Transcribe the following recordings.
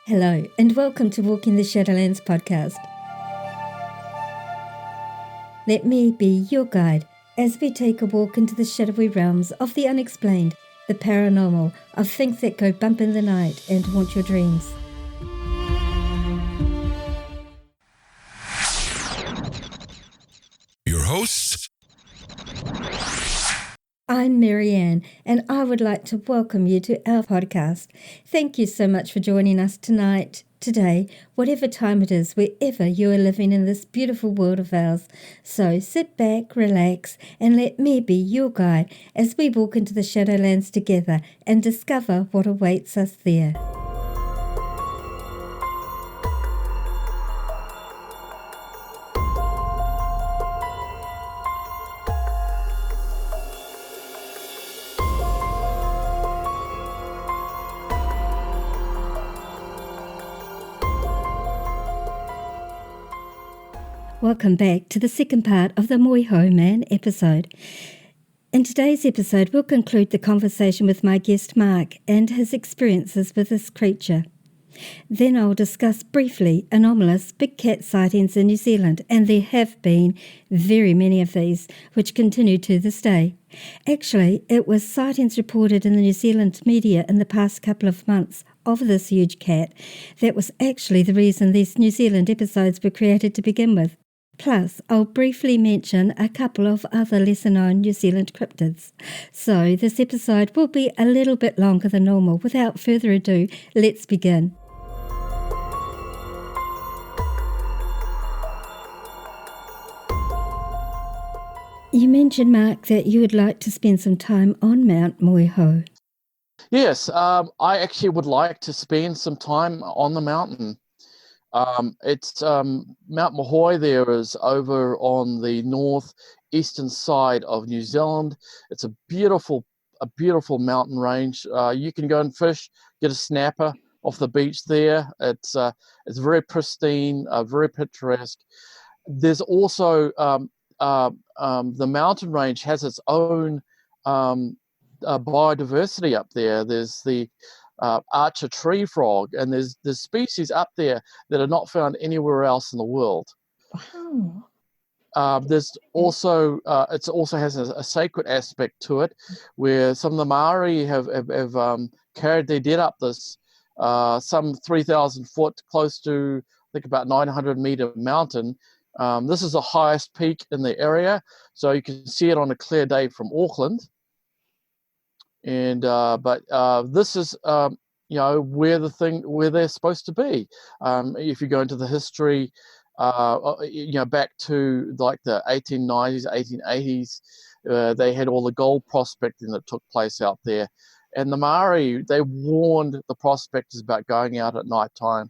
Hello, and welcome to Walking the Shadowlands podcast. Let me be your guide as we take a walk into the shadowy realms of the unexplained, the paranormal, of things that go bump in the night and haunt your dreams. Your hosts, I'm Marianne, and I would like to welcome you to our podcast. Thank you so much for joining us tonight, today, whatever time it is, wherever you are living in this beautiful world of ours. So sit back, relax, and let me be your guide as we walk into the Shadowlands together and discover what awaits us there. Welcome back to the second part of the Moehau Man episode. In today's episode, we'll conclude the conversation with my guest Marc and his experiences with this creature. Then I'll discuss briefly anomalous big cat sightings in New Zealand, and there have been very many of these, which continue to this day. Actually, it was sightings reported in the New Zealand media in the past couple of months of this huge cat that was actually the reason these New Zealand episodes were created to begin with. Plus, I'll briefly mention a couple of other lesser-known New Zealand cryptids. So this episode will be a little bit longer than normal. Without further ado, let's begin. You mentioned, Marc, that you would like to spend some time on Mount Moehau. Yes, I actually would like to spend some time on the mountain. It's Mount Moehau there is over on the northeastern side of New Zealand. It's a beautiful mountain range. You can go and fish, get a snapper off the beach there. It's very pristine, very picturesque. There's also the mountain range has its own biodiversity up there. There's the archer tree frog, and there's species up there that are not found anywhere else in the world. Wow. There's also it also has a sacred aspect to it, where some of the Maori have carried their dead up this some 3,000 foot, close to I think about 900 meter mountain. This is the highest peak in the area, so you can see it on a clear day from Auckland. And but this is where they're supposed to be. If you go into the history, back to like the 1890s, 1880s, they had all the gold prospecting that took place out there, and the Maori, they warned the prospectors about going out at night time,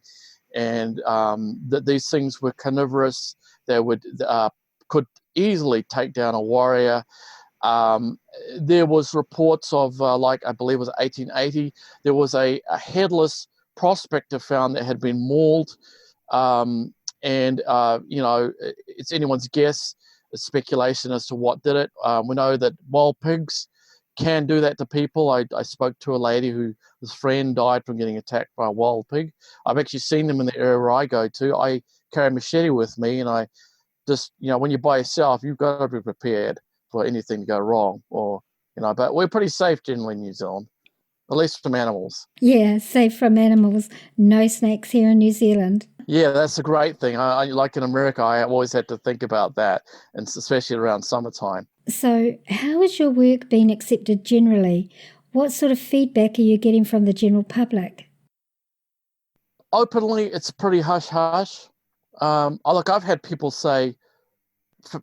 and that these things were carnivorous. They could easily take down a warrior. There was reports of, I believe it was 1880, there was a headless prospector found that had been mauled. It's anyone's guess, it's speculation as to what did it. We know that wild pigs can do that to people. I spoke to a lady whose friend died from getting attacked by a wild pig. I've actually seen them in the area where I go to. I carry a machete with me, and I just, when you're by yourself, you've got to be prepared for anything to go wrong, but we're pretty safe generally in New Zealand, at least from animals. Yeah, safe from animals. No snakes here in New Zealand. Yeah, that's a great thing. I like in America, I always had to think about that, and especially around summertime. So how has your work been accepted generally? What sort of feedback are you getting from the general public? Openly, it's pretty hush-hush. I've had people say,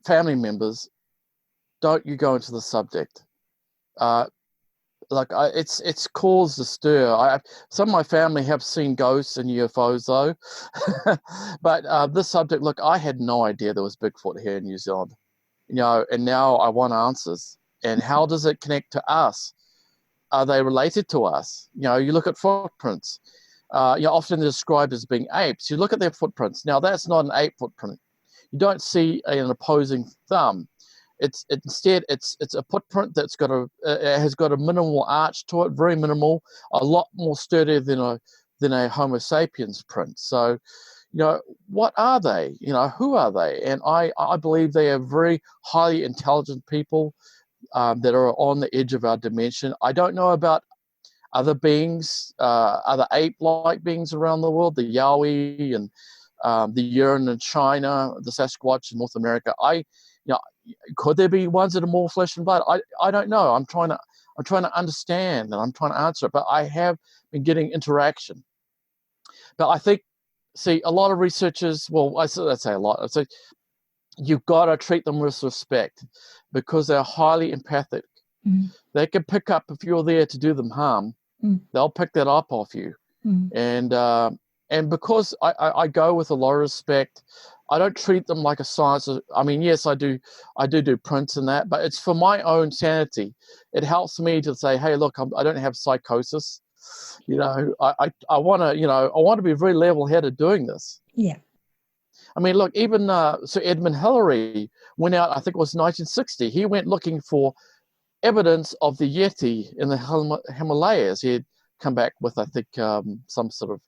family members, don't you go into the subject. It's caused a stir. Some of my family have seen ghosts and UFOs though, but this subject, I had no idea there was Bigfoot here in New Zealand, and now I want answers. And how does it connect to us? Are they related to us? You look at footprints. Often they're described as being apes. You look at their footprints. Now that's not an ape footprint. You don't see an opposing thumb. Instead it's a footprint that's got has got a minimal arch to it, very minimal, a lot more sturdier than than a Homo sapiens print. So, what are they? Who are they? And I believe they are very highly intelligent people that are on the edge of our dimension. I don't know about other beings, other ape-like beings around the world, the Yowie and the Yuran in China, the Sasquatch in North America. Could there be ones that are more flesh and blood? I don't know. I'm trying to understand, and I'm trying to answer it. But I have been getting interaction. But I think, a lot of researchers, well, I say a lot. I say you've got to treat them with respect because they're highly empathic. Mm. They can pick up if you're there to do them harm. Mm. They'll pick that up off you. Mm. And because I go with a lot of respect, I don't treat them like a science. I mean, yes, I do prints and that, but it's for my own sanity. It helps me to say, hey, look, I don't have psychosis. I want to be very level-headed doing this. Yeah. I mean, look, even Sir Edmund Hillary went out, I think it was 1960. He went looking for evidence of the Yeti in the Himalayas. He had come back with, I think, some sort of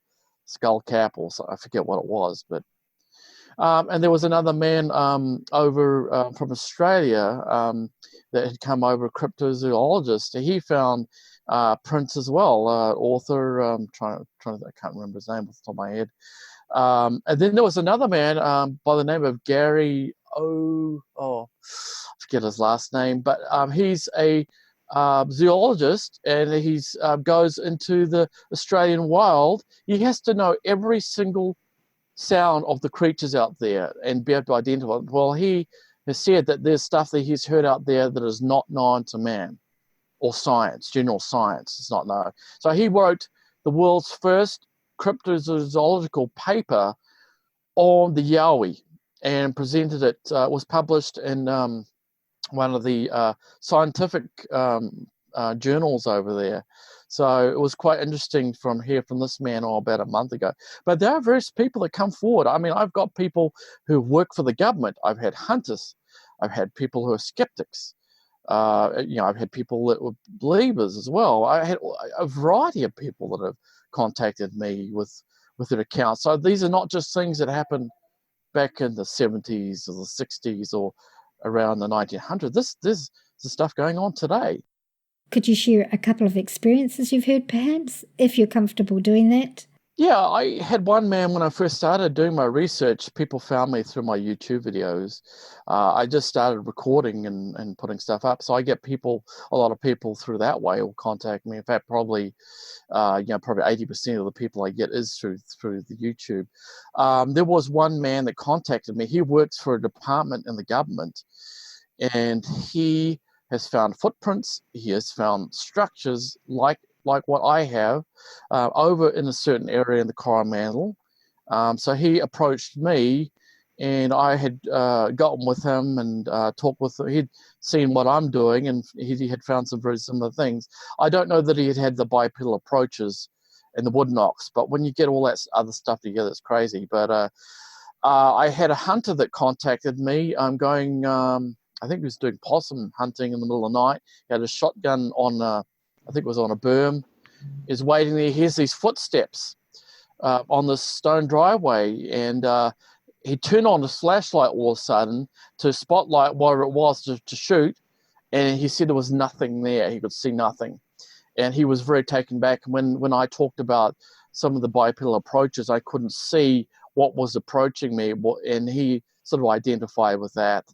skull cap or so, I forget what it was. But and there was another man over from Australia that had come over, a cryptozoologist. He found prints as well. Author, I can't remember his name off the top of my head. And then there was another man by the name of Gary I forget his last name, but he's a zoologist, and he goes into the Australian wild. He has to know every single sound of the creatures out there and be able to identify them. Well, he has said that there's stuff that he's heard out there that is not known to man or science, general science. It's not known. So he wrote the world's first cryptozoological paper on the Yowie and presented it. It was published in one of the scientific journals over there. So it was quite interesting from this man about a month ago. But there are various people that come forward. I mean, I've got people who work for the government. I've had hunters. I've had people who are skeptics. I've had people that were believers as well. I had a variety of people that have contacted me with their accounts. So these are not just things that happened back in the 70s or the 60s or around the 1900s. This is the stuff going on today. Could you share a couple of experiences you've heard, perhaps, if you're comfortable doing that? Yeah, I had one man when I first started doing my research. People found me through my YouTube videos. I just started recording and putting stuff up. So I get a lot of people through that way will contact me. In fact, probably 80% of the people I get is through the YouTube. There was one man that contacted me. He works for a department in the government, and he has found footprints. He has found structures like what I have over in a certain area in the Coromandel. So he approached me, and I had gotten with him and talked with him. He'd seen what I'm doing, and he had found some very similar things. I don't know that he had the bipedal approaches and the wood knocks, but when you get all that other stuff together, it's crazy. But I had a hunter that contacted me. I'm going, I think he was doing possum hunting in the middle of the night. He had a shotgun on, I think it was on a berm. He's waiting there. He hears these footsteps on this stone driveway, and he turned on his flashlight all of a sudden to spotlight what it was to shoot, and he said there was nothing there. He could see nothing, and he was very taken back. When I talked about some of the bipedal approaches, I couldn't see what was approaching me, and he sort of identified with that.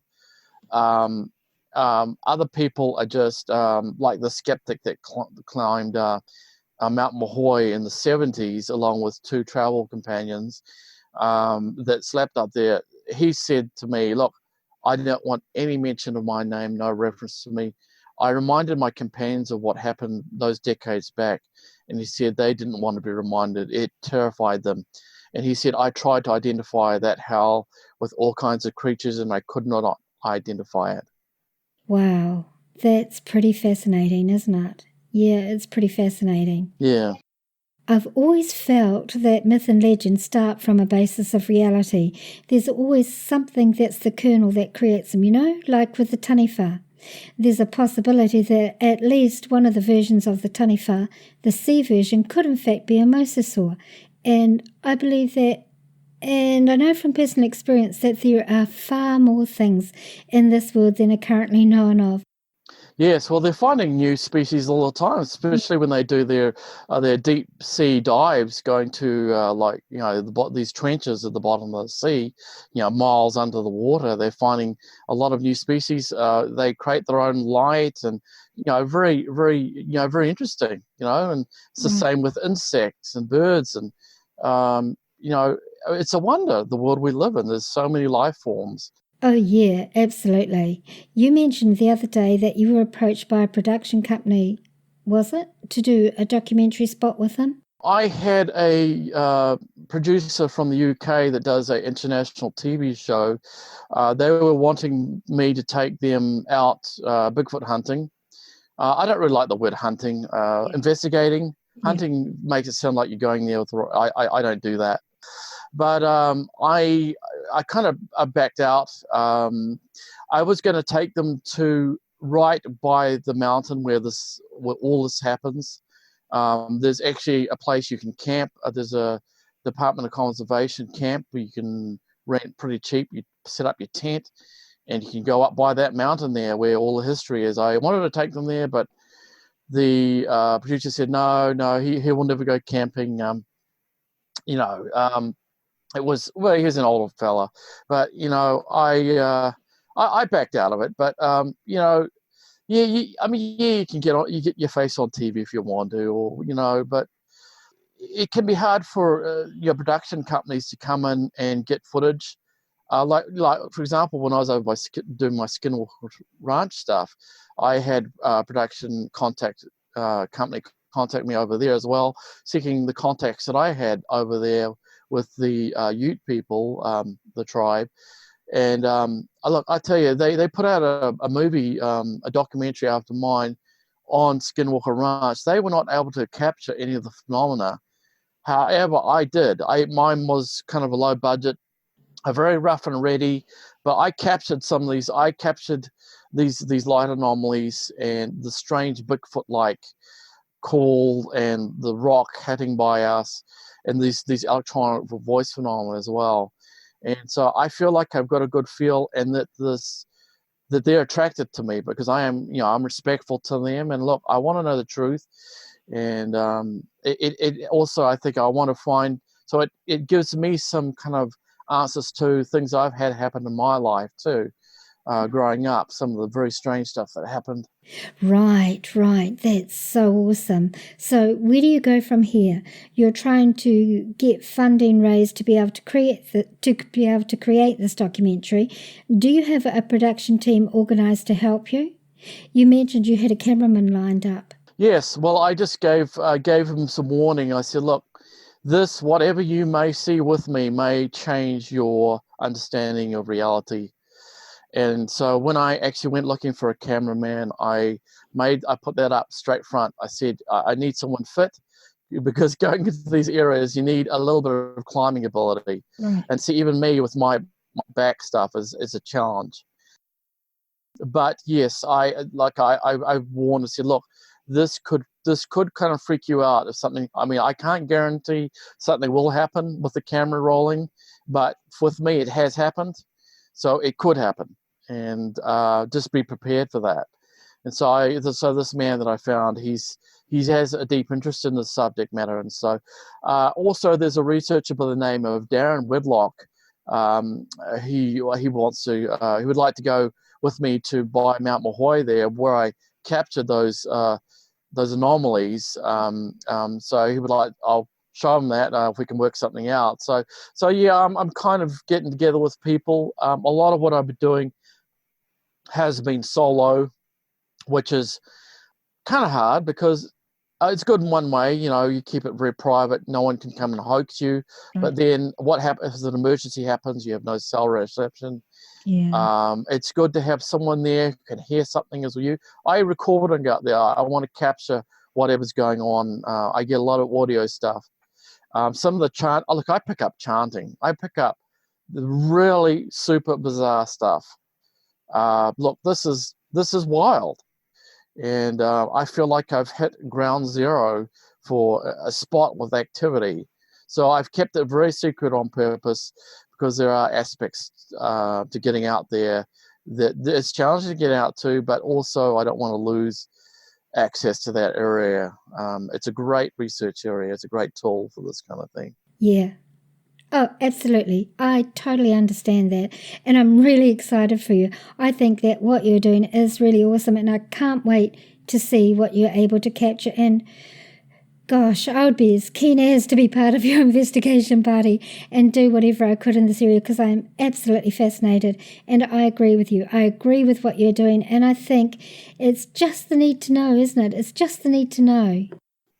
Other people are just like the skeptic that climbed Mount Moehau in the 70s along with two travel companions that slept up there. He said to me, look, I don't want any mention of my name, no reference to me. I reminded my companions of what happened those decades back, and he said they didn't want to be reminded. It terrified them. And he said, I tried to identify that howl with all kinds of creatures, and I could not identify it. Wow, that's pretty fascinating, isn't it? Yeah, it's pretty fascinating. Yeah. I've always felt that myth and legend start from a basis of reality. There's always something that's the kernel that creates them, like with the taniwha. There's a possibility that at least one of the versions of the taniwha, the sea version, could in fact be a mosasaur. And I believe that, and I know from personal experience that there are far more things in this world than are currently known of. Yes, well, they're finding new species all the time, especially when they do their deep sea dives, going to these trenches at the bottom of the sea, miles under the water. They're finding a lot of new species. They create their own light, and very, very, very interesting. And it's the same with insects and birds, and it's a wonder the world we live in. There's so many life forms. Oh, yeah, absolutely. You mentioned the other day that you were approached by a production company, was it, to do a documentary spot with them? I had a producer from the UK that does an international TV show. They were wanting me to take them out Bigfoot hunting. I don't really like the word hunting. Investigating. Hunting makes it sound like you're going there with. I don't do that. But I kind of backed out. I was going to take them to right by the mountain where all this happens. There's actually a place you can camp. There's a Department of Conservation camp where you can rent pretty cheap. You set up your tent, and you can go up by that mountain there where all the history is. I wanted to take them there, but the producer said no, he will never go camping. It was, well, he was an older fella, but I backed out of it. But you can you get your face on TV if you want to, or but it can be hard for your production companies to come in and get footage. Like for example, when I was over doing my Skinwalker Ranch stuff, I had production company contact me over there as well, seeking the contacts that I had over there with the Ute people, the tribe. And look, I tell you, they put out a movie, a documentary after mine on Skinwalker Ranch. They were not able to capture any of the phenomena. However, I did. Mine was kind of a low budget, a very rough and ready, but I captured some of these. I captured these light anomalies and the strange Bigfoot-like call and the rock hitting by us, and these electronic voice phenomena as well. And so I feel like I've got a good feel, and that they're attracted to me because I am, I'm respectful to them. And look, I want to know the truth, and it also, I think I want to find. So it gives me some kind of answers to things I've had happen in my life too. Growing up, some of the very strange stuff that happened. Right. That's so awesome. So where do you go from here? You're trying to get funding raised to be able to create this documentary. Do you have a production team organized to help you? You mentioned you had a cameraman lined up. Yes. Well, I just gave him some warning. I said, look, this, whatever you may see with me, may change your understanding of reality. And so when I actually went looking for a cameraman, I put that up straight front. I said, I need someone fit, because going into these areas, you need a little bit of climbing ability. Right. And see, even me with my back stuff is a challenge. But yes, I warned and said, look, this could kind of freak you out if something. I mean, I can't guarantee something will happen with the camera rolling, but with me, it has happened. So it could happen, and just be prepared for that. And so this man that I found, he has a deep interest in the subject matter. And so also there's a researcher by the name of Darren Wedlock. He would like to go with me to by Mount Moehau there, where I captured those anomalies. So he would like, I'll show him that if we can work something out. So yeah, I'm kind of getting together with people. A lot of what I've been doing has been solo, which is kind of hard because it's good in one way. You keep it very private. No one can come and hoax you. Right. But then what happens if an emergency happens? You have no cell reception. Yeah. It's good to have someone there who can hear something as you. I record and go out there. I want to capture whatever's going on. I get a lot of audio stuff. Some of the chant. Oh, look, I pick up chanting. I pick up the really super bizarre stuff. Look, this is this is wild. And I feel like I've hit ground zero for a spot with activity. So I've kept it very secret on purpose, because there are aspects to getting out there that it's challenging to get out to, but also I don't want to lose access to that area. It's a great research area. It's a great tool for this kind of thing. Yeah. Oh, absolutely. I totally understand that. And I'm really excited for you. I think that what you're doing is really awesome, and I can't wait to see what you're able to capture. And gosh, I would be as keen as to be part of your investigation party and do whatever I could in this area, because I am absolutely fascinated. And I agree with you. I agree with what you're doing. And I think it's just the need to know, isn't it? It's just the need to know.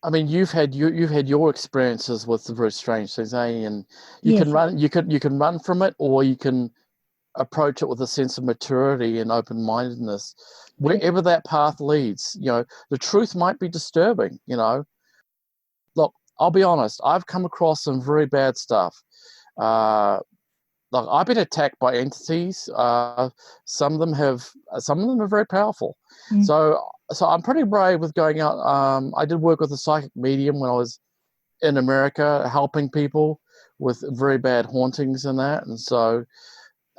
I mean, you've had your experiences with the very strange things, eh? And you Yes. can run, you can run from it, or you can approach it with a sense of maturity and open-mindedness. Wherever that path leads, the truth might be disturbing. Look, I'll be honest. I've come across some very bad stuff. Like, I've been attacked by entities. Some of them are very powerful. Mm. So I'm pretty brave with going out. I did work with a psychic medium when I was in America, helping people with very bad hauntings and that. And so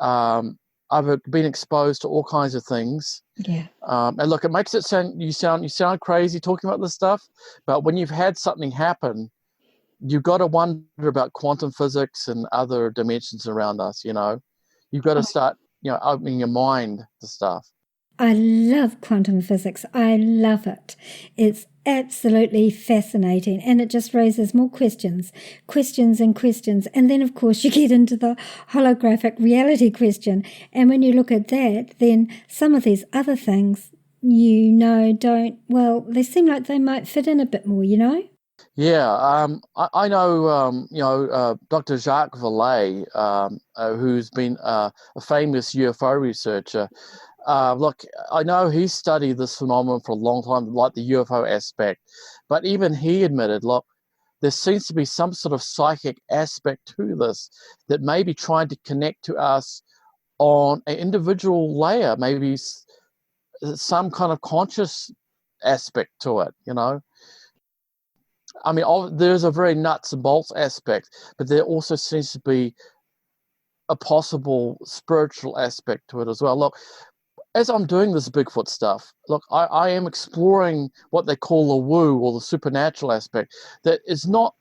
I've been exposed to all kinds of things. Yeah. And look, it makes it sound crazy talking about this stuff, but when you've had something happen, you've got to wonder about quantum physics and other dimensions around us. You've got to start, opening your mind to stuff. I love quantum physics. I love it. It's absolutely fascinating, and it just raises more questions. And then, of course, you get into the holographic reality question. And when you look at that, then some of these other things, they seem like they might fit in a bit more, Yeah, I know, Dr. Jacques Vallée, who's been a famous UFO researcher. Look, I know he studied this phenomenon for a long time, like the UFO aspect, but even he admitted, look, there seems to be some sort of psychic aspect to this that may be trying to connect to us on an individual layer, maybe some kind of conscious aspect to it, I mean, there's a very nuts and bolts aspect, but there also seems to be a possible spiritual aspect to it as well. Look, as I'm doing this Bigfoot stuff, look, I am exploring what they call the woo, or the supernatural aspect, that is not,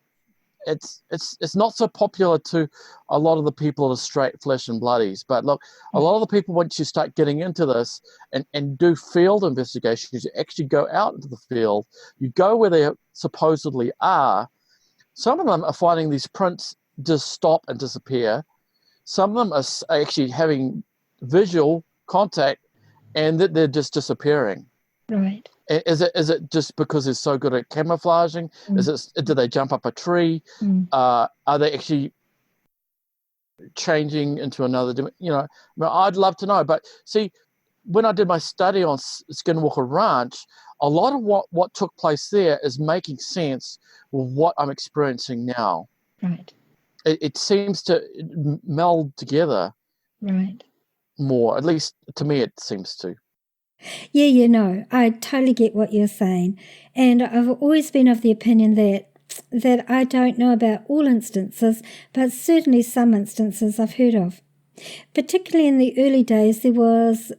it's not so popular to a lot of the people that are straight flesh and bloodies. But look, a lot of the people, once you start getting into this and do field investigations, you actually go out into the field, you go where they supposedly are. Some of them are finding these prints just stop and disappear. Some of them are actually having visual contact, and that they're just disappearing. Right. Is it just because they're so good at camouflaging? Do they jump up a tree? Are they actually changing into another dimension? I'd love to know. But see, when I did my study on Skinwalker Ranch, a lot of what took place there is making sense with what I'm experiencing now. Right. It seems to meld together. Right. More, at least to me, it seems to. Yeah, I totally get what you're saying. And I've always been of the opinion that I don't know about all instances, but certainly some instances I've heard of. Particularly in the early days, there was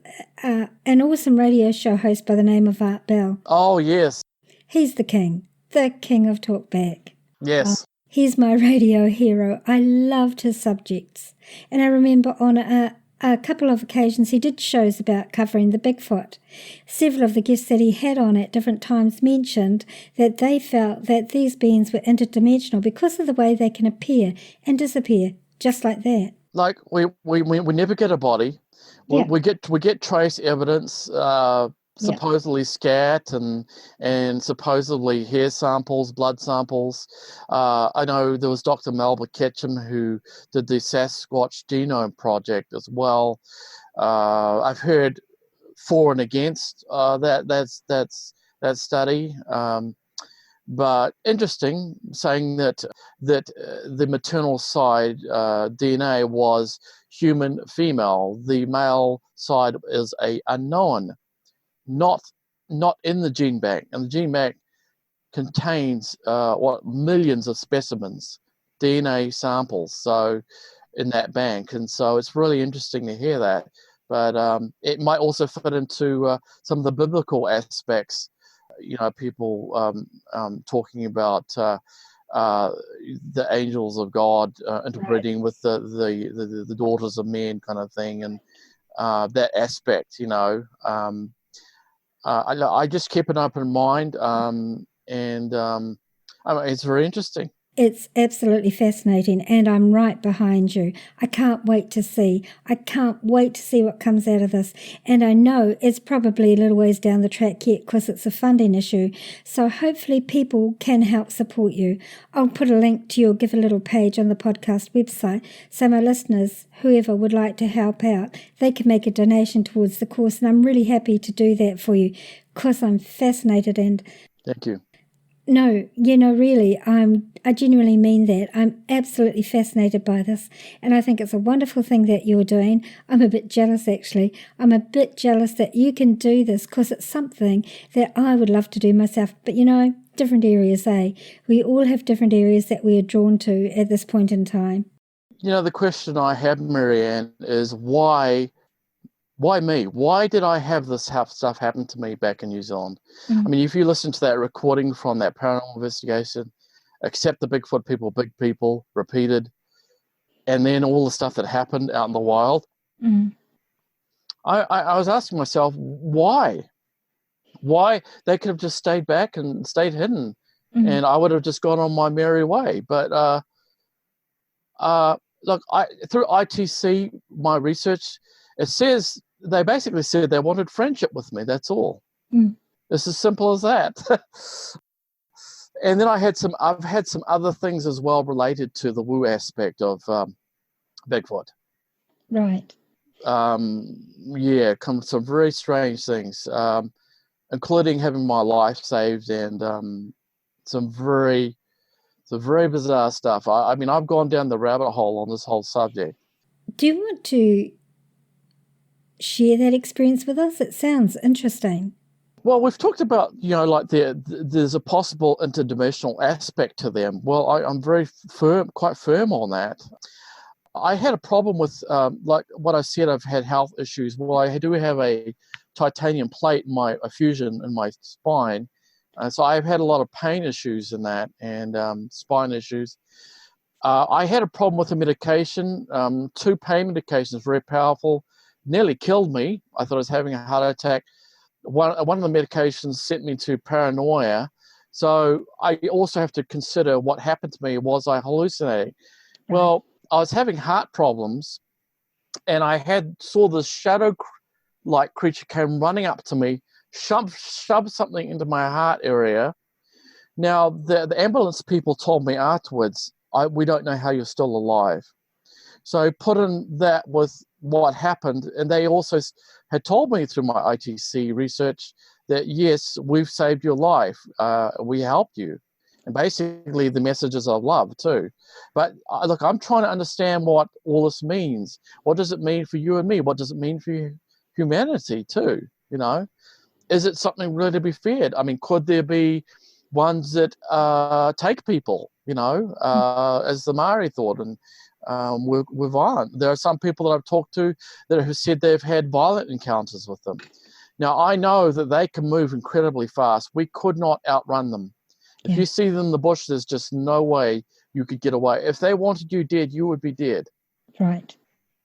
an awesome radio show host by the name of Art Bell. Oh, yes. He's the king of talkback. Yes. He's my radio hero. I loved his subjects. And I remember on a couple of occasions he did shows about covering the Bigfoot. Several of the guests that he had on at different times mentioned that they felt that these beings were interdimensional because of the way they can appear and disappear just like that. Like we never get a body. Yeah. We get trace evidence, supposedly scat and supposedly hair samples, blood samples. I know there was Dr. Melba Ketchum who did the Sasquatch Genome Project as well. I've heard for and against that study. But interesting, saying that the maternal side DNA was human female. The male side is a unknown. not in the gene bank. And the gene bank contains millions of specimens, DNA samples, so in that bank. And so it's really interesting to hear that. But it might also fit into some of the biblical aspects. People talking about the angels of God interbreeding with the daughters of men, kind of thing, and that aspect. I just keep an open mind, it's very interesting. It's absolutely fascinating, and I'm right behind you. I can't wait to see. I can't wait to see what comes out of this. And I know it's probably a little ways down the track yet because it's a funding issue. So hopefully people can help support you. I'll put a link to your Give a Little page on the podcast website, so my listeners, whoever would like to help out, they can make a donation towards the course. And I'm really happy to do that for you because I'm fascinated and... Thank you. No, really, I genuinely mean that. I'm absolutely fascinated by this, and I think it's a wonderful thing that you're doing. I'm a bit jealous, actually. I'm a bit jealous that you can do this because it's something that I would love to do myself. But, different areas, eh? We all have different areas that we are drawn to at this point in time. The question I have, Marianne, is why me? Why did I have this stuff happen to me back in New Zealand? Mm. I mean, if you listen to that recording from that paranormal investigation, accept the Bigfoot people, big people, repeated, and then all the stuff that happened out in the wild, I was asking myself, why? Why they could have just stayed back and stayed hidden, and I would have just gone on my merry way. But look, through ITC, my research, it says they basically said they wanted friendship with me. That's all. It's as simple as that. And then I've had some other things as well related to the woo aspect of Bigfoot. Right. Some very strange things, including having my life saved and some very bizarre stuff. I mean, I've gone down the rabbit hole on this whole subject. Do you want to share that experience with us? It sounds interesting. Well, we've talked about, there's a possible interdimensional aspect to them. Well, I'm quite firm on that. I had a problem with, like what I said, I've had health issues. Well, I do have a titanium plate a fusion in my spine. So I've had a lot of pain issues in that and spine issues. I had a problem with the medication, 2 pain medications, very powerful, nearly killed me. I thought I was having a heart attack. One of the medications sent me to paranoia. So I also have to consider what happened to me. Was I hallucinating? Well, I was having heart problems, and I saw this shadow-like creature came running up to me, shoved something into my heart area. Now, the ambulance people told me afterwards, we don't know how you're still alive. So put in that with what happened, and they also had told me through my ITC research that, yes, we've saved your life. We helped you. And basically the messages of love too. But look, I'm trying to understand what all this means. What does it mean for you and me? What does it mean for humanity too? Is it something really to be feared? I mean, could there be ones that take people, as the Maori thought, and we're violent? There are some people that I've talked to that have said they've had violent encounters with them. Now, I know that they can move incredibly fast. We could not outrun them. If you see them in the bush, there's just no way you could get away. If they wanted you dead, you would be dead. Right.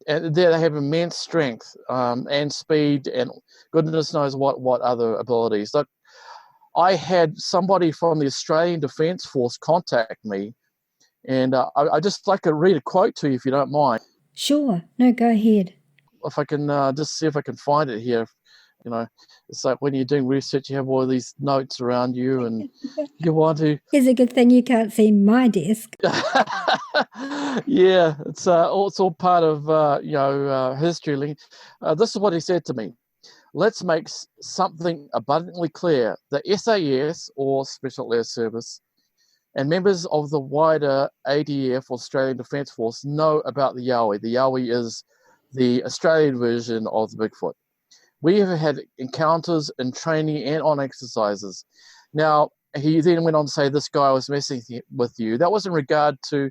And they have immense strength and speed and goodness knows what other abilities. Look, I had somebody from the Australian Defence Force contact me, and I'd just like to read a quote to you if you don't mind. Sure. No, go ahead. If I can just see if I can find it here. It's like when you're doing research, you have all these notes around you and you want to... It's a good thing you can't see my desk. Yeah, it's all part of, history. This is what he said to me. Let's make something abundantly clear. The SAS, or Special Air Service, and members of the wider ADF, Australian Defence Force, know about the Yowie. The Yowie is the Australian version of the Bigfoot. We have had encounters in training and on exercises. Now, he then went on to say, this guy was messing with you. That was in regard to,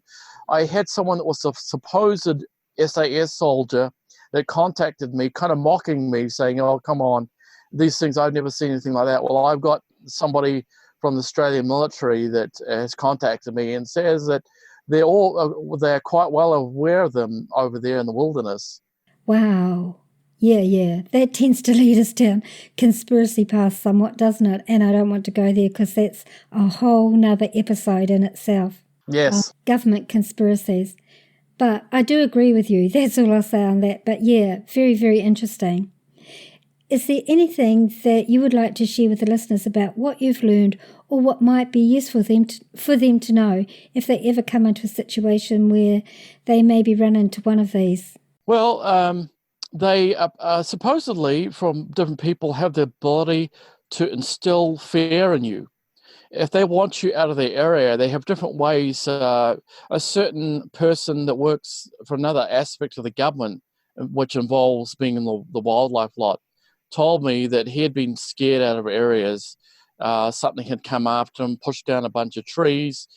I had someone that was a supposed SAS soldier that contacted me, kind of mocking me, saying, oh, come on, these things, I've never seen anything like that. Well, I've got somebody from the Australian military that has contacted me and says that they're quite well aware of them over there in the wilderness. Wow. Yeah. That tends to lead us down conspiracy paths somewhat, doesn't it? And I don't want to go there because that's a whole nother episode in itself. Yes. Government conspiracies. But I do agree with you. That's all I'll say on that. But yeah, very, very interesting. Is there anything that you would like to share with the listeners about what you've learned or what might be useful for them to know if they ever come into a situation where they maybe run into one of these? Well, they supposedly, from different people, have the ability to instill fear in you. If they want you out of their area, they have different ways. A certain person that works for another aspect of the government, which involves being in the wildlife lot, told me that he had been scared out of areas. Something had come after him, pushed down a bunch of trees.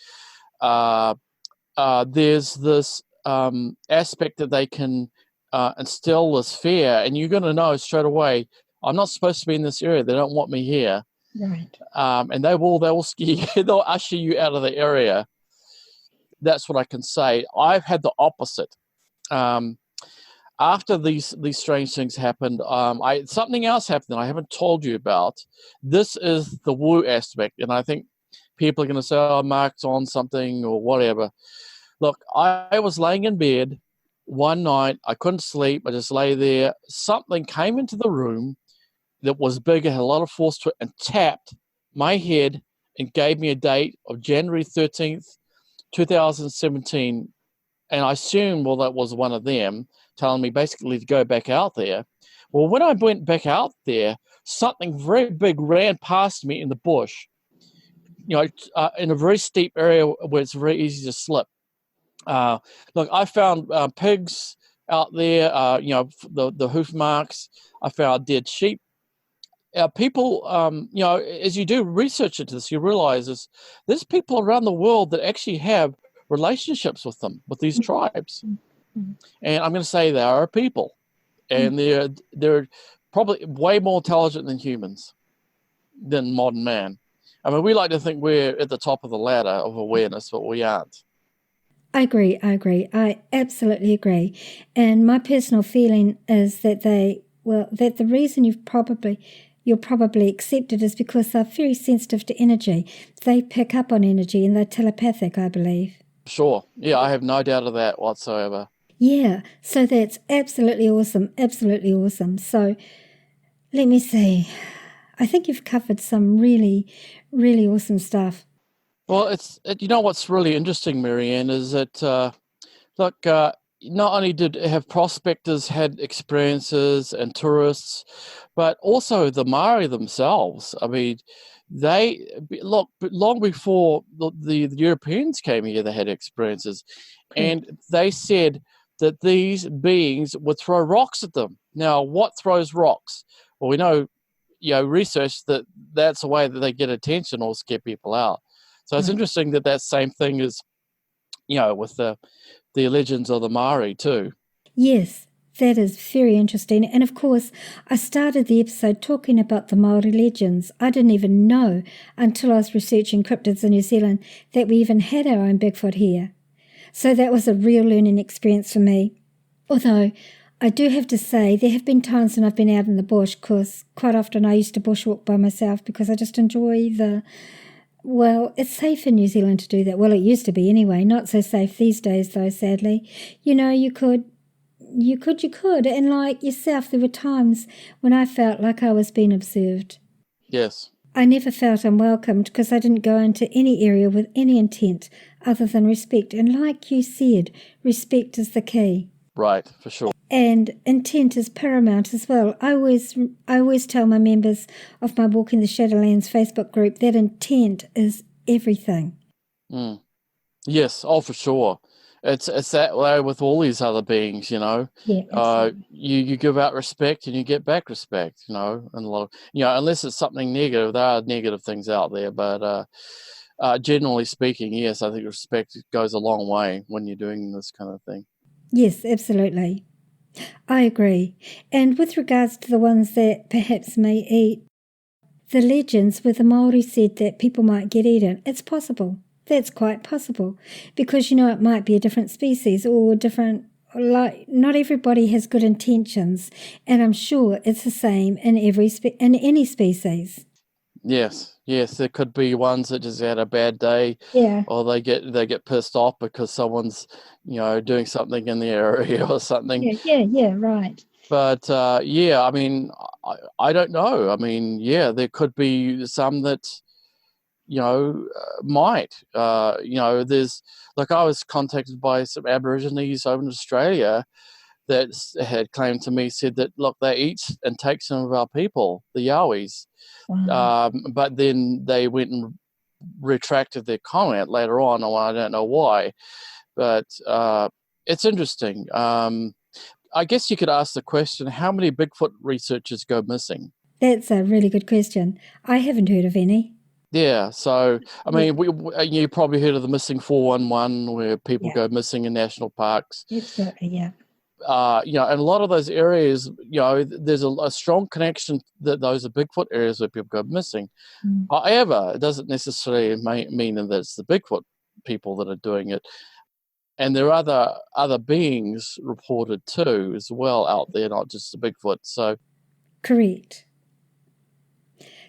There's this aspect that they can instill this fear, and you're going to know straight away, I'm not supposed to be in this area. They don't want me here. Right. And they will scare you. They'll usher you out of the area. That's what I can say. I've had the opposite. After these strange things happened, something else happened that I haven't told you about. This is the woo aspect, and I think people are going to say, "Oh, Mark's on something" or whatever. Look, I was laying in bed one night. I couldn't sleep. I just lay there. Something came into the room that was big, it had a lot of force to it, and tapped my head and gave me a date of January 13th, 2017. And I assumed, well, that was one of them telling me basically to go back out there. Well, when I went back out there, something very big ran past me in the bush, in a very steep area where it's very easy to slip. Look, I found pigs out there, the hoof marks. I found dead sheep. People, as you do research into this, you realize there's people around the world that actually have relationships with them, with these tribes. Mm-hmm. And I'm going to say they are people. And they're probably way more intelligent than humans, than modern man. I mean, we like to think we're at the top of the ladder of awareness, but we aren't. I agree. I absolutely agree. And my personal feeling is that that the reason you're probably accepted is because they're very sensitive to energy. They pick up on energy and they're telepathic, I believe. Sure. Yeah, I have no doubt of that whatsoever. Yeah, so that's absolutely awesome. Absolutely awesome. So let me see. I think you've covered some really, really awesome stuff. Well, what's really interesting, Marianne, is that, not only did have prospectors had experiences and tourists, but also the Maori themselves. I mean, long before the Europeans came here, they had experiences. Correct. And they said that these beings would throw rocks at them. Now, what throws rocks? Well, we know, research that's a way that they get attention or scare people out. So it's interesting that same thing is, with the legends of the Maori too. Yes, that is very interesting. And of course, I started the episode talking about the Maori legends. I didn't even know until I was researching cryptids in New Zealand that we even had our own Bigfoot here. So that was a real learning experience for me. Although I do have to say there have been times when I've been out in the bush, because quite often I used to bushwalk by myself because I just enjoy well, it's safe in New Zealand to do that. Well, it used to be anyway. Not so safe these days, though, sadly. You could. And like yourself, there were times when I felt like I was being observed. Yes. I never felt unwelcomed because I didn't go into any area with any intent other than respect. And like you said, respect is the key. Right, for sure. And intent is paramount as well. I always tell my members of my Walking the Shadowlands Facebook group that intent is everything. Yes, for sure. It's that way with all these other beings, Yeah, absolutely. You give out respect and you get back respect, and a lot of, unless it's something negative, there are negative things out there, but generally speaking, yes, I think respect goes a long way when you're doing this kind of thing. Yes, absolutely. I agree. And with regards to the ones that perhaps may eat, the legends where the Māori said that people might get eaten, it's possible. That's quite possible. Because, it might be a different species or different, like, not everybody has good intentions. And I'm sure it's the same in in any species. Yes, there could be ones that just had a bad day, Yeah. or they get pissed off because someone's, doing something in the area or something. Yeah, right. But yeah, I mean, I don't know. I mean, yeah, there could be some that might. There's, like, I was contacted by some Aborigines over in Australia that had claimed to me, said that, look, they eat and take some of our people, the Yowies. Wow. But then they went and retracted their comment later on. I don't know why, but it's interesting. I guess you could ask the question, how many Bigfoot researchers go missing? That's a really good question. I haven't heard of any. Yeah, so, I Yeah, mean, you probably heard of the missing 411, where people yeah, go missing in national parks. absolutely, yeah. And a lot of those areas, there's a strong connection that those are Bigfoot areas where people go missing. Mm. However, it doesn't necessarily mean that it's the Bigfoot people that are doing it. And there are other beings reported too, as well, out there, not just the Bigfoot. So, Correct.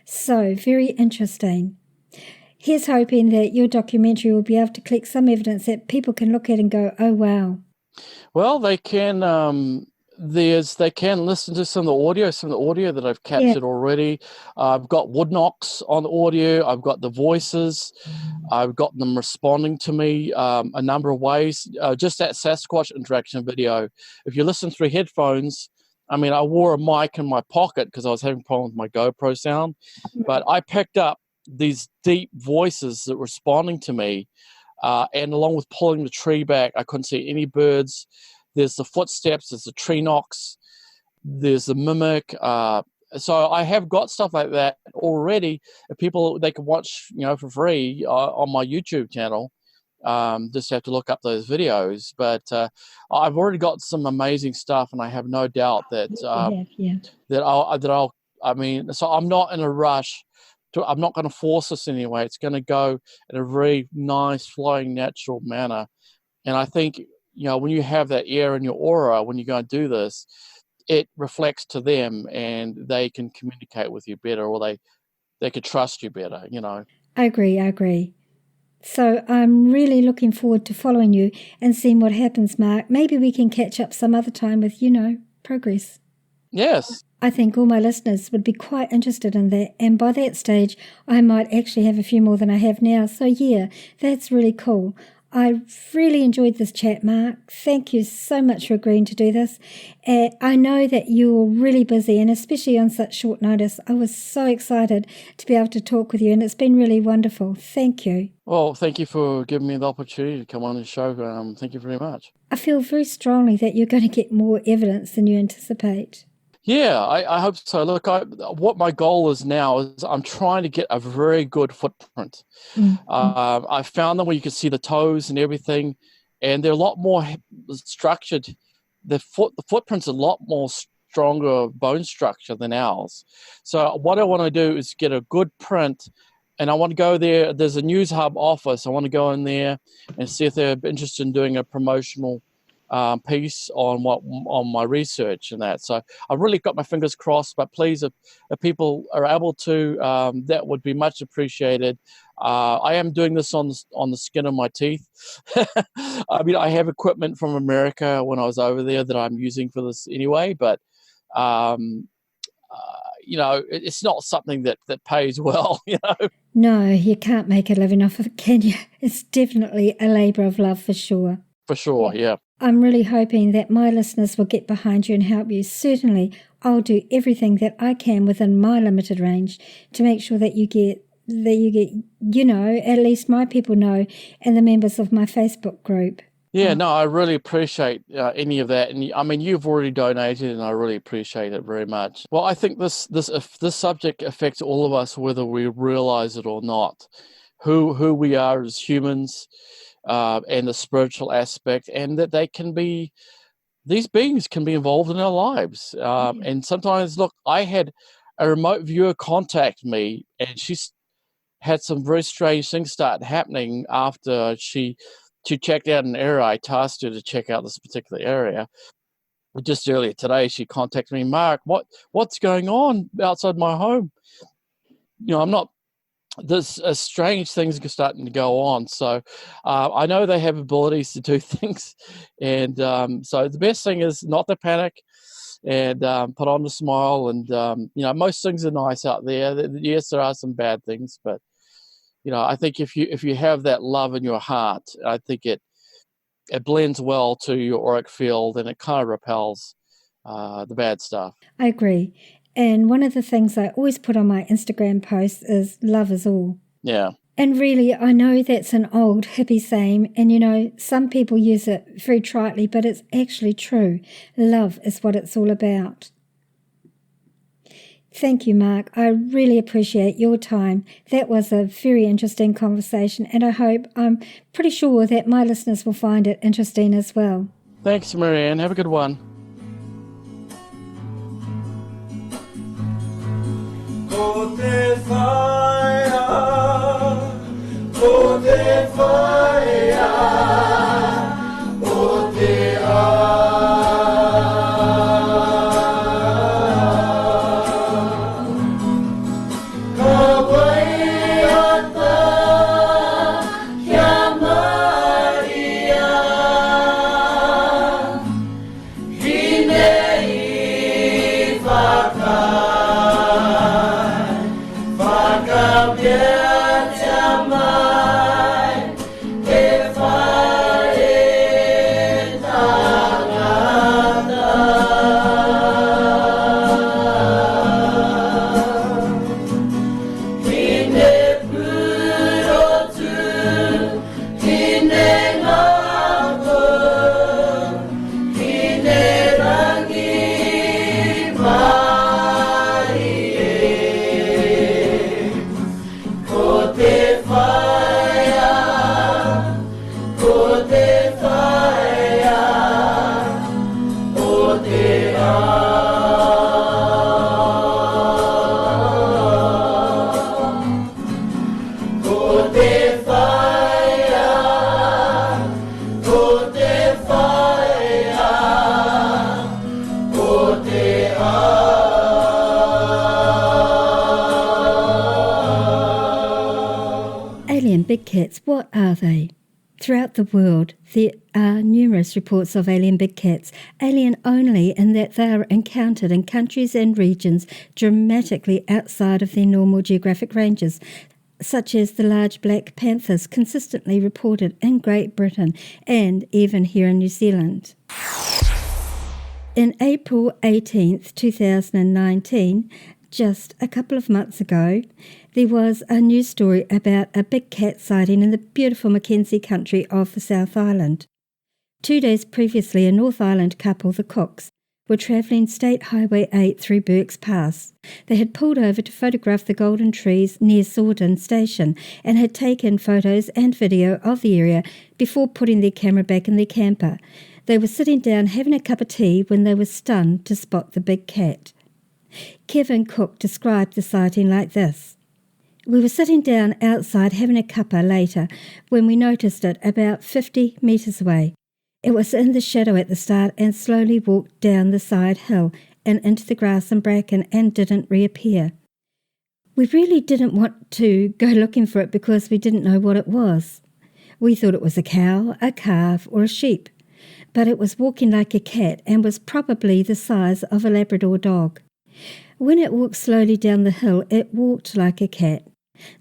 So, very interesting. Here's hoping that your documentary will be able to collect some evidence that people can look at and go, oh, wow. well, they can. They can listen to some of the audio that I've captured already. I've got wood knocks on the audio. I've got the voices. I've got them responding to me a number of ways. Just that Sasquatch interaction video. If you listen through headphones, I mean, I wore a mic in my pocket because I was having a problem with my GoPro sound, but I picked up these deep voices that were responding to me, and along with pulling the tree back, I couldn't see any birds. There's the footsteps, there's the tree knocks, there's the mimic. So I have got stuff like that already. People, they can watch, for free on my YouTube channel. Just have to look up those videos. But I've already got some amazing stuff, and I have no doubt that I'll. I mean, so I'm not in a rush. I'm not going to force this anyway. It's going to go in a very nice, flowing, natural manner. And I think, when you have that air in your aura, when you go and do this, it reflects to them and they can communicate with you better, or they could trust you better, I agree. So I'm really looking forward to following you and seeing what happens, Mark. Maybe we can catch up some other time with, progress. Yes. I think all my listeners would be quite interested in that. And by that stage, I might actually have a few more than I have now. So yeah, that's really cool. I really enjoyed this chat, Mark. Thank you so much for agreeing to do this. I know that you're really busy, and especially on such short notice. I was so excited to be able to talk with you, and it's been really wonderful. Thank you. Well, thank you for giving me the opportunity to come on the show. Thank you very much. I feel very strongly that you're going to get more evidence than you anticipate. Yeah, I hope so. Look, what my goal is now is I'm trying to get a very good footprint. I found them where you can see the toes and everything, and they're a lot more structured. The footprint's a lot more stronger bone structure than ours. So what I want to do is get a good print, and I want to go there. There's a News Hub office. I want to go in there and see if they're interested in doing a promotional piece on my research and that. So I've really got my fingers crossed, but please, if people are able to, that would be much appreciated. I am doing this on the skin of my teeth. I mean, I have equipment from America when I was over there that I'm using for this anyway, but it's not something that pays well, No, you can't make a living off of it, can you? It's definitely a labour of love for sure. For sure, yeah. I'm really hoping that my listeners will get behind you and help you. Certainly, I'll do everything that I can within my limited range to make sure that you get, at least my people know, and the members of my Facebook group. Yeah, no, I really appreciate any of that, and I mean, you've already donated, and I really appreciate it very much. Well, I think this subject affects all of us, whether we realize it or not. Who we are as humans, and the spiritual aspect, and that these beings can be involved in our lives. And sometimes, look, I had a remote viewer contact me, and she's had some very strange things start happening after she checked out an area. I tasked her to check out this particular area. Just earlier today, she contacted me, Mark, what's going on outside my home? I'm not. There's strange things are starting to go on. So I know they have abilities to do things, and so the best thing is not to panic and put on a smile. And most things are nice out there. Yes, there are some bad things, but I think if you have that love in your heart, I think it blends well to your auric field, and it kind of repels the bad stuff. I agree. And one of the things I always put on my Instagram posts is love is all. Yeah. And really, I know that's an old hippie saying, and some people use it very tritely, but it's actually true. Love is what it's all about. Thank you, Mark. I really appreciate your time. That was a very interesting conversation, and I'm pretty sure that my listeners will find it interesting as well. Thanks, Marianne. Have a good one. Big cats, what are they? Throughout the world, there are numerous reports of alien big cats, alien only in that they are encountered in countries and regions dramatically outside of their normal geographic ranges, such as the large black panthers consistently reported in Great Britain and even here in New Zealand. In April 18th, 2019, just a couple of months ago, there was a news story about a big cat sighting in the beautiful Mackenzie country of the South Island. 2 days previously, a North Island couple, the Cooks, were travelling State Highway 8 through Burke's Pass. They had pulled over to photograph the golden trees near Sawden Station and had taken photos and video of the area before putting their camera back in their camper. They were sitting down having a cup of tea when they were stunned to spot the big cat. Kevin Cook described the sighting like this. We were sitting down outside having a cuppa later when we noticed it about 50 metres away. It was in the shadow at the start and slowly walked down the side hill and into the grass and bracken and didn't reappear. We really didn't want to go looking for it because we didn't know what it was. We thought it was a cow, a calf or a sheep, but it was walking like a cat and was probably the size of a Labrador dog. When it walked slowly down the hill, it walked like a cat.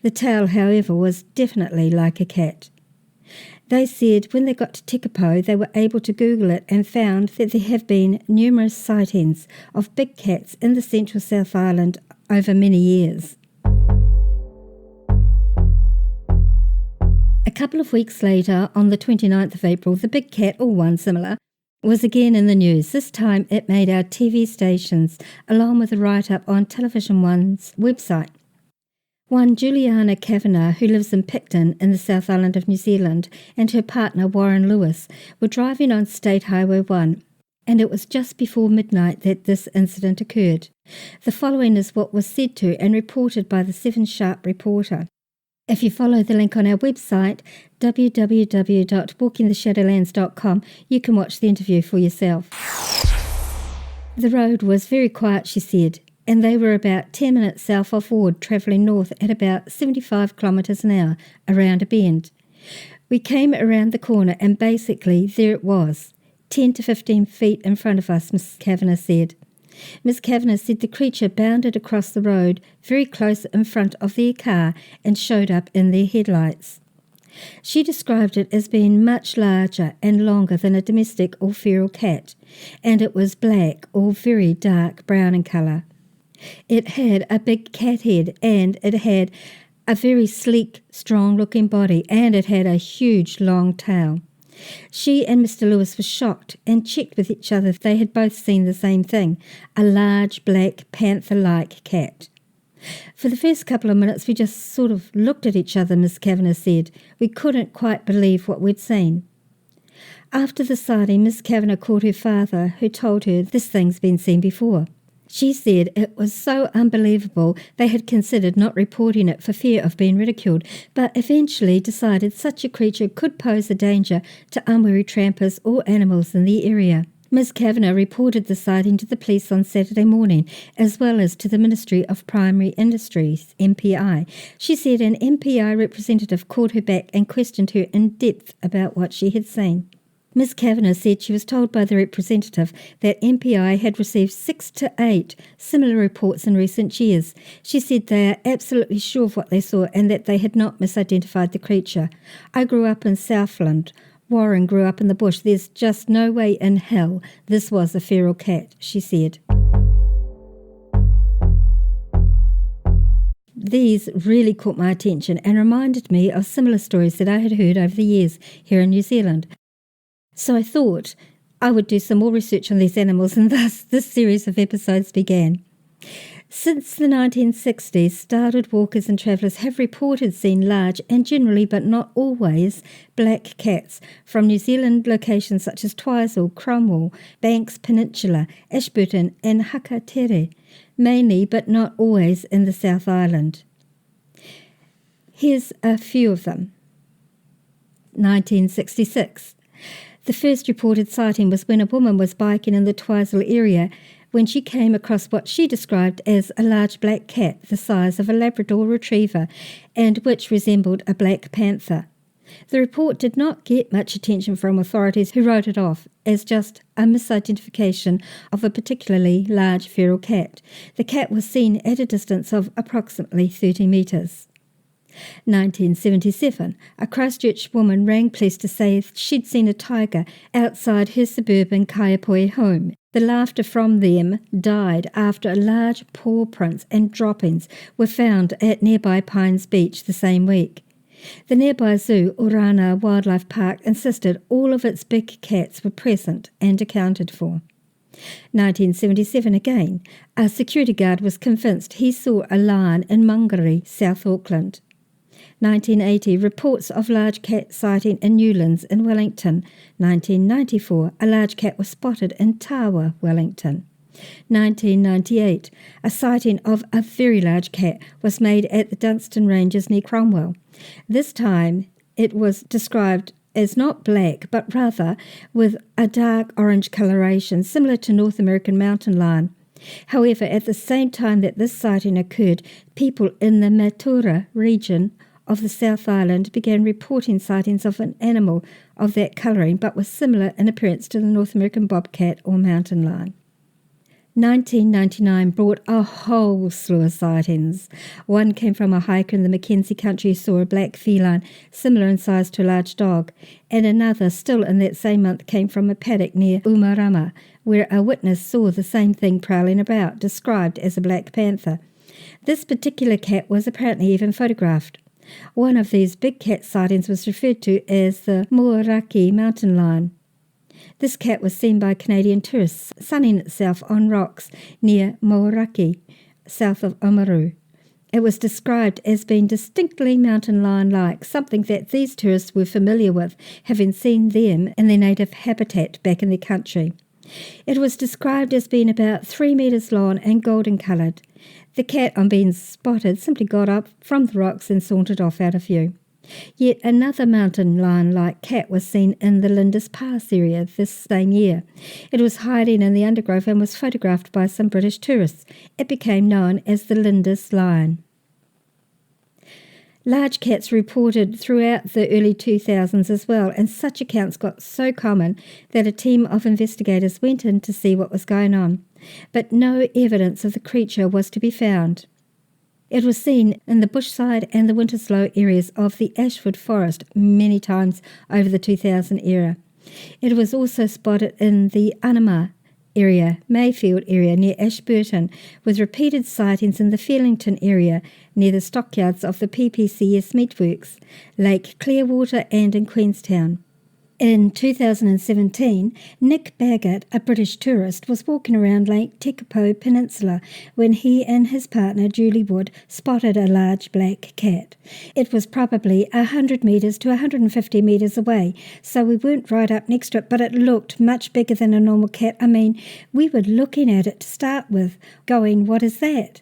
The tail, however, was definitely like a cat. They said when they got to Tekapo, they were able to Google it and found that there have been numerous sightings of big cats in the central South Island over many years. A couple of weeks later, on the 29th of April, the big cat, or one similar, was again in the news. This time it made our TV stations, along with a write-up on Television One's website. One Juliana Kavanagh, who lives in Picton in the South Island of New Zealand, and her partner Warren Lewis were driving on State Highway 1, and it was just before midnight that this incident occurred. The following is what was said to and reported by the 7 Sharp reporter. If you follow the link on our website, www.walkingtheshadowlands.com, you can watch the interview for yourself. The road was very quiet, she said, and they were about 10 minutes south of Ward, travelling north at about 75 kilometres an hour around a bend. We came around the corner and basically there it was, 10 to 15 feet in front of us, Miss Kavanagh said. Miss Kavanagh said the creature bounded across the road very close in front of their car and showed up in their headlights. She described it as being much larger and longer than a domestic or feral cat, and it was black or very dark brown in colour. It had a big cat head, and it had a very sleek, strong-looking body, and it had a huge long tail. She and Mr. Lewis were shocked and checked with each other if they had both seen the same thing, a large, black, panther-like cat. For the first couple of minutes we just sort of looked at each other, Miss Kavanagh said. We couldn't quite believe what we'd seen. After the sighting, Miss Kavanagh called her father, who told her this thing's been seen before. She said it was so unbelievable they had considered not reporting it for fear of being ridiculed, but eventually decided such a creature could pose a danger to unwary trampers or animals in the area. Ms. Kavanagh reported the sighting to the police on Saturday morning, as well as to the Ministry of Primary Industries, MPI. She said an MPI representative called her back and questioned her in depth about what she had seen. Ms. Kavanagh said she was told by the representative that MPI had received 6 to 8 similar reports in recent years. She said they are absolutely sure of what they saw and that they had not misidentified the creature. I grew up in Southland. Warren grew up in the bush. There's just no way in hell this was a feral cat, she said. These really caught my attention and reminded me of similar stories that I had heard over the years here in New Zealand. So I thought I would do some more research on these animals, and thus this series of episodes began. Since the 1960s, startled walkers and travellers have reported seeing large and generally, but not always, black cats from New Zealand locations such as Twizel, Cromwell, Banks Peninsula, Ashburton and Hakatere, mainly but not always in the South Island. Here's a few of them. 1966. The first reported sighting was when a woman was biking in the Twizel area when she came across what she described as a large black cat the size of a Labrador retriever and which resembled a black panther. The report did not get much attention from authorities who wrote it off as just a misidentification of a particularly large feral cat. The cat was seen at a distance of approximately 30 metres. 1977, a Christchurch woman rang police to say she'd seen a tiger outside her suburban Kaiapoi home. The laughter from them died after large paw prints and droppings were found at nearby Pines Beach the same week. The nearby zoo, Orana Wildlife Park, insisted all of its big cats were present and accounted for. 1977 again, a security guard was convinced he saw a lion in Mangere, South Auckland. 1980, reports of large cat sighting in Newlands in Wellington. 1994, a large cat was spotted in Tawa, Wellington. 1998, a sighting of a very large cat was made at the Dunstan Ranges near Cromwell. This time it was described as not black, but rather with a dark orange coloration, similar to North American mountain lion. However, at the same time that this sighting occurred, people in the Matura region of the South Island began reporting sightings of an animal of that colouring but was similar in appearance to the North American bobcat or mountain lion. 1999 brought a whole slew of sightings. One came from a hiker in the Mackenzie country who saw a black feline similar in size to a large dog, and another still in that same month came from a paddock near Umarama, where a witness saw the same thing prowling about, described as a black panther. This particular cat was apparently even photographed. One of these big cat sightings was referred to as the Moeraki mountain lion. This cat was seen by Canadian tourists sunning itself on rocks near Moeraki, south of Oamaru. It was described as being distinctly mountain lion-like, something that these tourists were familiar with, having seen them in their native habitat back in their country. It was described as being about 3 metres long and golden-coloured. The cat, on being spotted, simply got up from the rocks and sauntered off out of view. Yet another mountain lion-like cat was seen in the Lindis Pass area this same year. It was hiding in the undergrowth and was photographed by some British tourists. It became known as the Lindis lion. Large cats reported throughout the early 2000s as well, and such accounts got so common that a team of investigators went in to see what was going on. But no evidence of the creature was to be found. It was seen in the bushside and the Winterslow areas of the Ashford Forest many times over the 2000 era. It was also spotted in the Anama area, Mayfield area near Ashburton, with repeated sightings in the Fairlington area near the stockyards of the PPCS meatworks, Lake Clearwater and in Queenstown. In 2017, Nick Baggett, a British tourist, was walking around Lake Tekapo Peninsula when he and his partner Julie Wood spotted a large black cat. It was probably 100 metres to 150 metres away, so we weren't right up next to it, but it looked much bigger than a normal cat. I mean, we were looking at it to start with, going, "What is that?"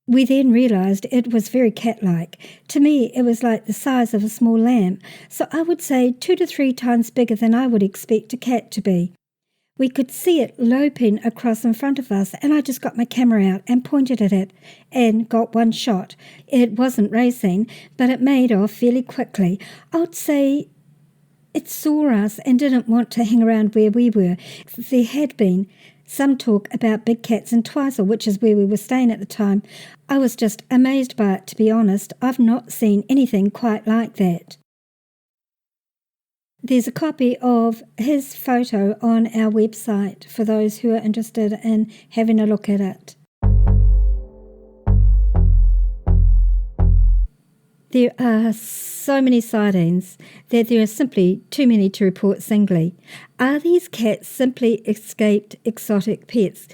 We then realised it was very cat-like. To me, it was like the size of a small lamb, so I would say 2 to 3 times bigger than I would expect a cat to be. We could see it loping across in front of us, and I just got my camera out and pointed at it and got one shot. It wasn't racing, but it made off fairly quickly. I would say it saw us and didn't want to hang around where we were. There had been some talk about big cats in Twizel, which is where we were staying at the time. I was just amazed by it, to be honest. I've not seen anything quite like that. There's a copy of his photo on our website for those who are interested in having a look at it. There are so many sightings that there are simply too many to report singly. Are these cats simply escaped exotic pets?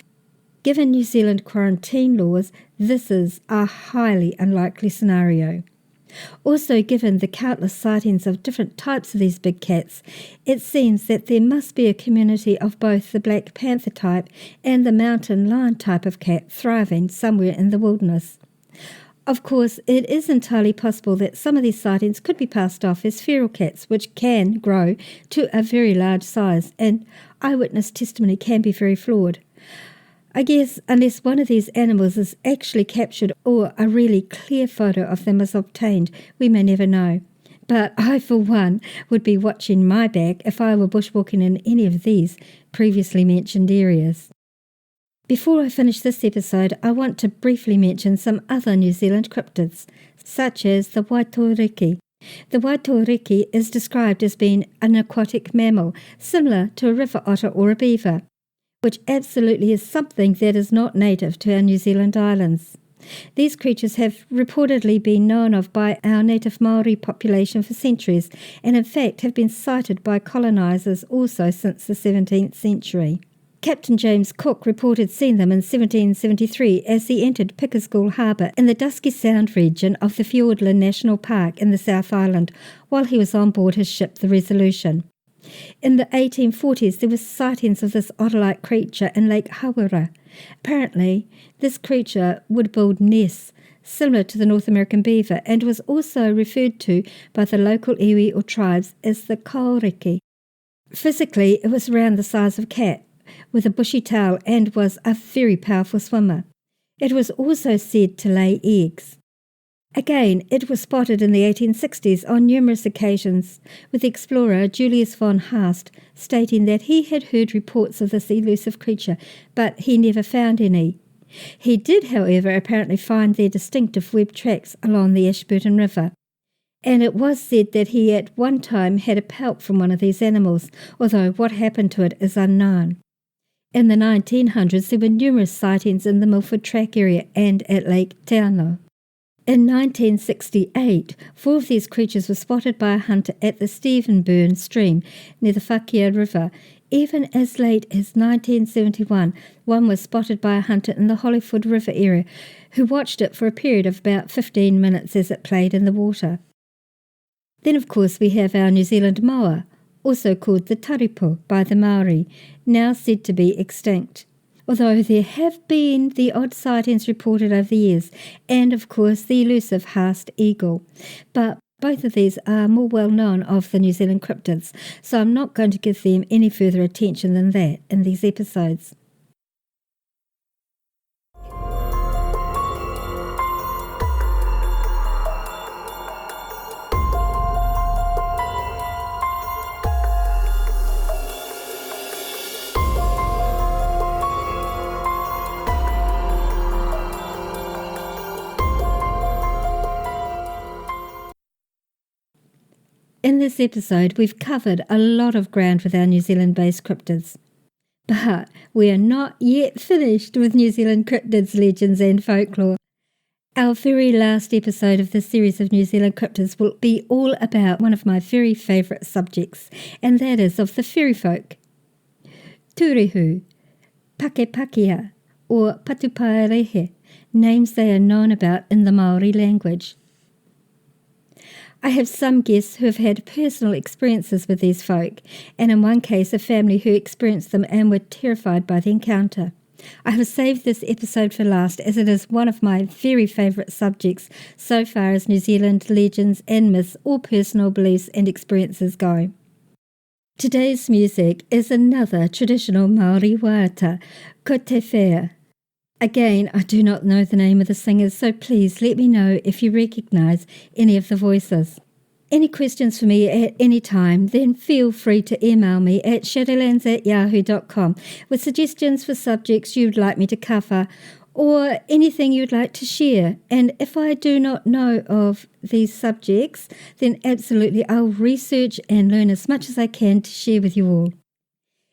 Given New Zealand quarantine laws, this is a highly unlikely scenario. Also, given the countless sightings of different types of these big cats, it seems that there must be a community of both the black panther type and the mountain lion type of cat thriving somewhere in the wilderness. Of course, it is entirely possible that some of these sightings could be passed off as feral cats, which can grow to a very large size, and eyewitness testimony can be very flawed. I guess unless one of these animals is actually captured or a really clear photo of them is obtained, we may never know. But I, for one, would be watching my back if I were bushwalking in any of these previously mentioned areas. Before I finish this episode, I want to briefly mention some other New Zealand cryptids, such as the waitoriki. The waitoriki is described as being an aquatic mammal, similar to a river otter or a beaver, which absolutely is something that is not native to our New Zealand islands. These creatures have reportedly been known of by our native Maori population for centuries, and in fact have been sighted by colonisers also since the 17th century. Captain James Cook reported seeing them in 1773 as he entered Pickersgill Harbour in the Dusky Sound region of the Fiordland National Park in the South Island while he was on board his ship, the Resolution. In the 1840s, there were sightings of this otter-like creature in Lake Hawera. Apparently, this creature would build nests similar to the North American beaver and was also referred to by the local iwi or tribes as the kaoriki. Physically, it was around the size of a cat, with a bushy tail, and was a very powerful swimmer. It was also said to lay eggs. Again, it was spotted in the 1860s on numerous occasions, with explorer Julius von Haast stating that he had heard reports of this elusive creature, but he never found any. He did, however, apparently find their distinctive web tracks along the Ashburton River, and it was said that he at one time had a pelt from one of these animals, although what happened to it is unknown. In the 1900s, there were numerous sightings in the Milford Track area and at Lake Te Anau. In 1968, 4 of these creatures were spotted by a hunter at the Stephenburn stream near the Whakia River. Even as late as 1971, one was spotted by a hunter in the Hollywood River area who watched it for a period of about 15 minutes as it played in the water. Then, of course, we have our New Zealand moa, also called the taripo by the Maori, now said to be extinct. Although there have been the odd sightings reported over the years, and of course the elusive Haast eagle. But both of these are more well known of the New Zealand cryptids, so I'm not going to give them any further attention than that in these episodes. In this episode, we've covered a lot of ground with our New Zealand-based cryptids. But we are not yet finished with New Zealand cryptids, legends and folklore. Our very last episode of this series of New Zealand cryptids will be all about one of my very favourite subjects, and that is of the fairy folk. Tūrehu, Pakepakia, or Patupaerehe, names they are known about in the Maori language. I have some guests who have had personal experiences with these folk, and in one case a family who experienced them and were terrified by the encounter. I have saved this episode for last as it is one of my very favourite subjects so far as New Zealand legends and myths or personal beliefs and experiences go. Today's music is another traditional Māori waiata, Ko Te Whea. Again, I do not know the name of the singers, so please let me know if you recognise any of the voices. Any questions for me at any time, then feel free to email me at shadowlands@yahoo.com with suggestions for subjects you'd like me to cover or anything you'd like to share. And if I do not know of these subjects, then absolutely I'll research and learn as much as I can to share with you all.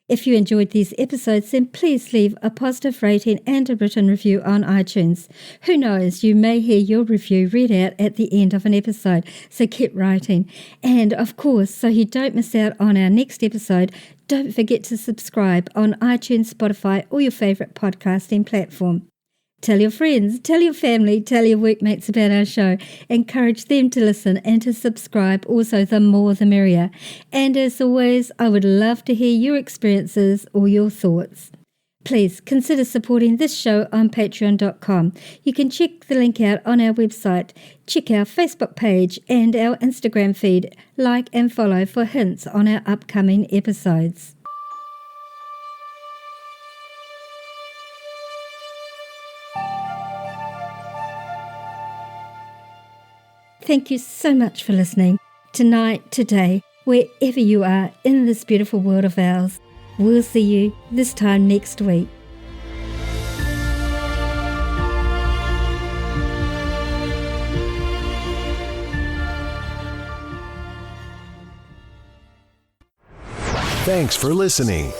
If you enjoyed these episodes, then please leave a positive rating and a written review on iTunes. Who knows, you may hear your review read out at the end of an episode, so keep writing. And of course, so you don't miss out on our next episode, don't forget to subscribe on iTunes, Spotify, or your favourite podcasting platform. Tell your friends, tell your family, tell your workmates about our show. Encourage them to listen and to subscribe. Also, the more the merrier. And as always, I would love to hear your experiences or your thoughts. Please consider supporting this show on patreon.com. You can check the link out on our website, check our Facebook page and our Instagram feed, like and follow for hints on our upcoming episodes. Thank you so much for listening. Tonight, today, wherever you are in this beautiful world of ours, we'll see you this time next week. Thanks for listening.